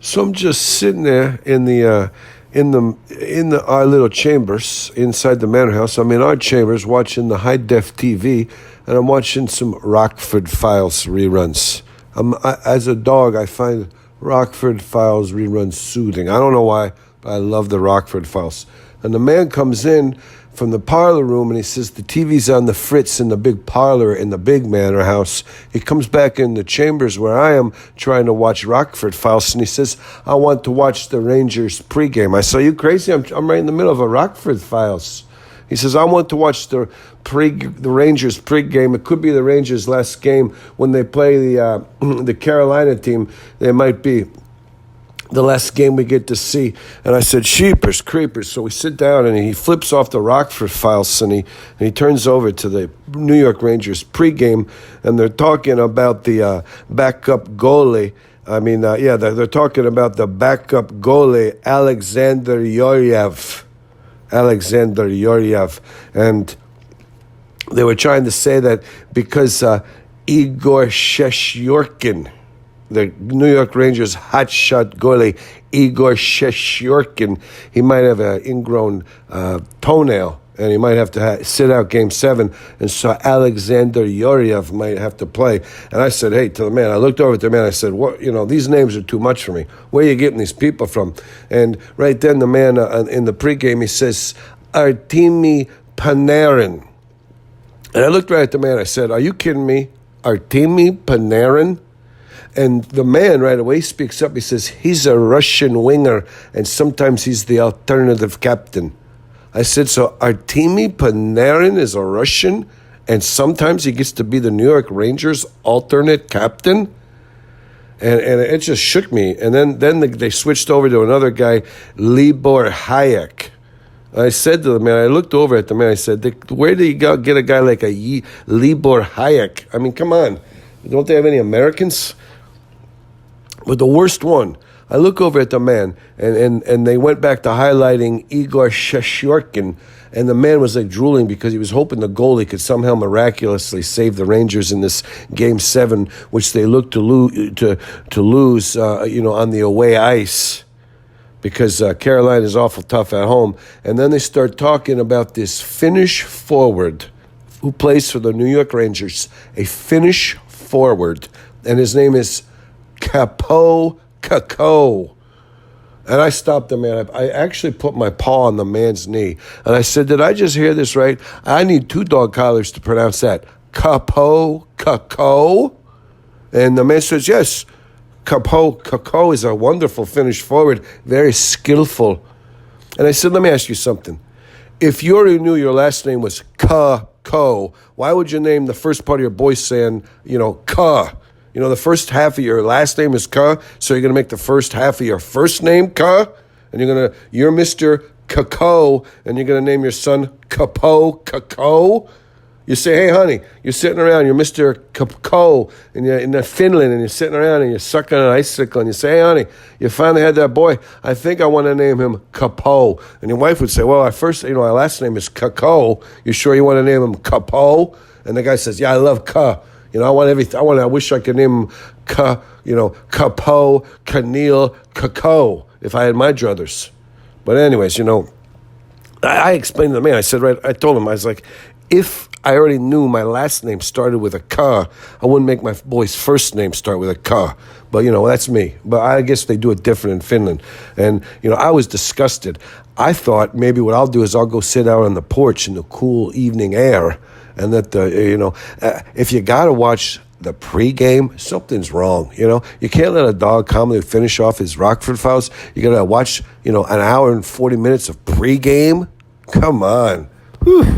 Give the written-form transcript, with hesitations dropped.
So I'm just sitting there in our little chambers inside the manor house. I'm in our chambers watching the high def TV, and I'm watching some Rockford Files reruns. As a dog, I find Rockford Files reruns soothing. I don't know why, but I love the Rockford Files. And the man comes in from the parlor room, and he says the TV's on the fritz in the big parlor in the big manor house. He comes back in the chambers where I am trying to watch Rockford Files, and he says, I want to watch the Rangers pregame. I say, are you crazy? I'm right in the middle of a Rockford Files. He says, I want to watch the Rangers pregame. It could be the Rangers' last game when they play the Carolina team. They might be the last game we get to see. And I said, sheepers, creepers. So we sit down, and he flips off the Rockford Files, and he turns over to the New York Rangers pregame, and they're talking about the backup goalie. They're talking about the backup goalie, Alexander Yoryev. And they were trying to say that because Igor Shestyorkin, the New York Rangers hotshot goalie, Igor Shestyorkin, he might have an ingrown toenail, and he might have to sit out Game 7, and so Alexander Yoryev might have to play. And I said, hey, to the man, I looked over at the man, I said, what, these names are too much for me. Where are you getting these people from? And right then the man in the pregame, he says, Artemi Panarin. And I looked right at the man, I said, are you kidding me? Artemi Panarin? And the man right away speaks up. He says, he's a Russian winger, and sometimes he's the alternative captain. I said, so Artemi Panarin is a Russian, and sometimes he gets to be the New York Rangers' alternate captain? And it just shook me. And then they switched over to another guy, Libor Hayek. I said to the man, I looked over at the man, I said, where do you get a guy like a Libor Hayek? I mean, come on. Don't they have any Americans? But the worst one, I look over at the man, and they went back to highlighting Igor Shestyorkin, and the man was like drooling because he was hoping the goalie could somehow miraculously save the Rangers in this Game 7, which they looked to lose, on the away ice, because Carolina is awful tough at home. And then they start talking about this Finnish forward who plays for the New York Rangers, a Finnish forward, and his name is Capo Kakko. And I stopped the man. I actually put my paw on the man's knee. And I said, did I just hear this right? I need 2 dog collars to pronounce that. Capo Kakko? And the man says, yes, Capo Kakko is a wonderful Finnish forward, very skillful. And I said, let me ask you something. If you already knew your last name was Kakko, why would you name the first part of your voice saying, Ka? The first half of your last name is Ka, so you're going to make the first half of your first name Ka, and you're Mr. Kakko, and you're going to name your son Capo Kakko. You say, hey, honey, you're sitting around, you're Mr. Kakko, and you're in Finland, and you're sitting around, and you're sucking an icicle, and you say, hey, honey, you finally had that boy. I think I want to name him Capo. And your wife would say, well, our last name is Kakko. You sure you want to name him Capo? And the guy says, yeah, I love Ka. I want everything. I wish I could name him Capo, Canil, Kakko if I had my druthers. But anyways, I explained to the man. I said, I told him, I was like, if I already knew my last name started with a Ka, I wouldn't make my boy's first name start with a Ka. But, that's me. But I guess they do it different in Finland. And, I was disgusted. I thought maybe what I'll do is I'll go sit out on the porch in the cool evening air, and that, if you got to watch the pregame, something's wrong, You can't let a dog calmly finish off his Rockford Files. You got to watch, an hour and 40 minutes of pregame. Come on. Whew.